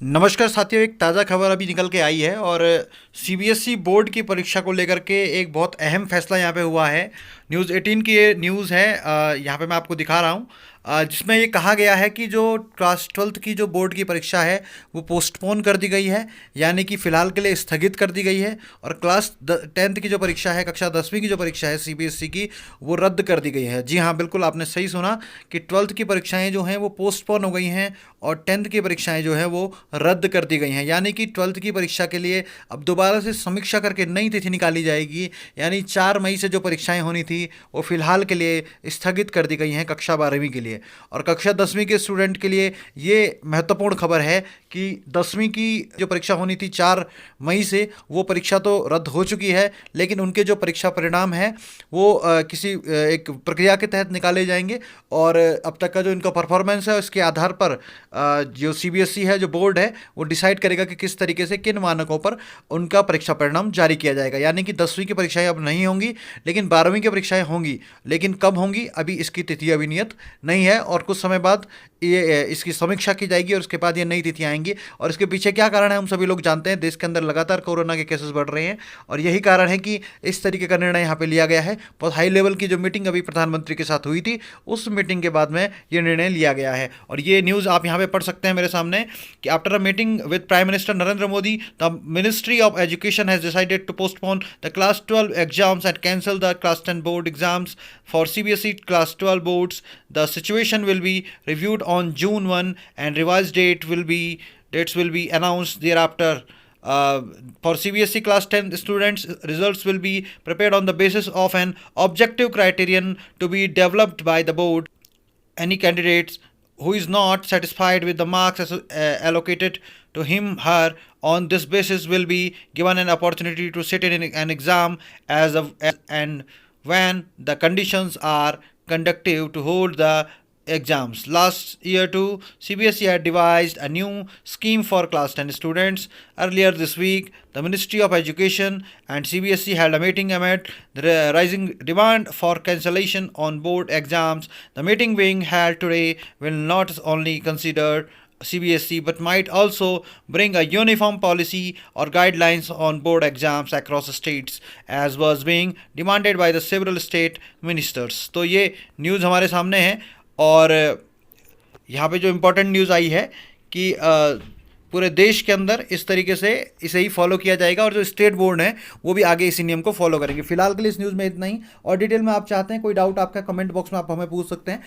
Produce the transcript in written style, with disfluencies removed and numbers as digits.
नमस्कार साथियों, एक ताज़ा खबर अभी निकल के आई है और सीबीएसई बोर्ड की परीक्षा को लेकर के एक बहुत अहम फैसला यहाँ पे हुआ है। न्यूज़ 18 की ये न्यूज़ है। यहाँ पे मैं आपको दिखा रहा हूँ, जिसमें ये कहा गया है कि जो क्लास 12th की जो बोर्ड की परीक्षा है वो पोस्टपोन कर दी गई है, यानी कि फ़िलहाल के लिए स्थगित कर दी गई है। और क्लास 10th की जो परीक्षा है, कक्षा 10वीं की जो परीक्षा है सीबीएसई की, वो रद्द कर दी गई है। जी हाँ, बिल्कुल आपने सही सुना कि 12th की परीक्षाएं जो हैं वो पोस्टपोन हो गई हैं और 10th की परीक्षाएं जो है वो रद्द कर दी गई हैं। यानी कि 12th की परीक्षा के लिए अब दोबारा से समीक्षा करके नई तिथि निकाली जाएगी। यानी 4 मई से जो परीक्षाएं होनी थी वो फिलहाल के लिए स्थगित कर दी गई हैं कक्षा 12वीं के लिए। और कक्षा 10वीं के स्टूडेंट के लिए ये महत्वपूर्ण खबर है कि 10वीं की जो परीक्षा होनी थी 4 मई से, वो परीक्षा तो रद्द हो चुकी है, लेकिन उनके जो परीक्षा परिणाम है वो किसी एक प्रक्रिया के तहत निकाले जाएंगे। और अब तक का जो इनका परफॉर्मेंस है उसके आधार पर जो सीबीएसई है, जो बोर्ड है, वो डिसाइड करेगा कि किस तरीके से किन मानकों पर उनका परीक्षा परिणाम जारी किया जाएगा। यानी कि 10वीं की परीक्षाएं अब नहीं होंगी, लेकिन 12वीं की परीक्षाएं होंगी। लेकिन कब होंगी अभी इसकी तिथि अभी नियत नहीं है, और कुछ समय बाद ये इसकी समीक्षा की जाएगी और उसके बाद ये नई तिथि आएंगी। और इसके पीछे क्या कारण है हम सभी लोग जानते हैं। देश के अंदर लगातार कोरोना के केसेस बढ़ रहे हैं और यही कारण है कि इस तरीके का निर्णय यहाँ पे लिया गया है। बहुत हाई लेवल की जो मीटिंग अभी प्रधानमंत्री के साथ हुई थी, उस मीटिंग के बाद में ये निर्णय लिया गया है। और ये न्यूज़ आप यहाँ पे पढ़ सकते हैं मेरे सामने कि after a meeting with prime minister Narendra Modi, the ministry of education has decided to postpone the class 12 exams and cancel the class 10 board exams for CBSE class 12 boards. The situation will be reviewed on June 1 and revised dates will be announced thereafter. Uh, for CBSE class 10 students, results will be prepared on the basis of an objective criterion to be developed by the board. Any candidates who is not satisfied with the marks allocated to him/her on this basis will be given an opportunity to sit in an exam as and when the conditions are conducive to hold the exams. Last year too, CBSE had devised a new scheme for class 10 students. Earlier this week, the Ministry of Education and CBSE held a meeting amid the rising demand for cancellation on board exams. The meeting being held today will not only consider CBSE but might also bring a uniform policy or guidelines on board exams across states, as was being demanded by the several state ministers. तो ये news हमारे सामने है और यहाँ पे जो important news आई है कि पूरे देश के अंदर इस तरीके से इसे ही फॉलो किया जाएगा और जो स्टेट बोर्ड है वो भी आगे इसी नियम को फॉलो करेंगे। फिलहाल के लिए इस न्यूज़ में इतना ही, और डिटेल में आप चाहते हैं कोई डाउट आपका कमेंट बॉक्स में आप हमें पूछ सकते हैं।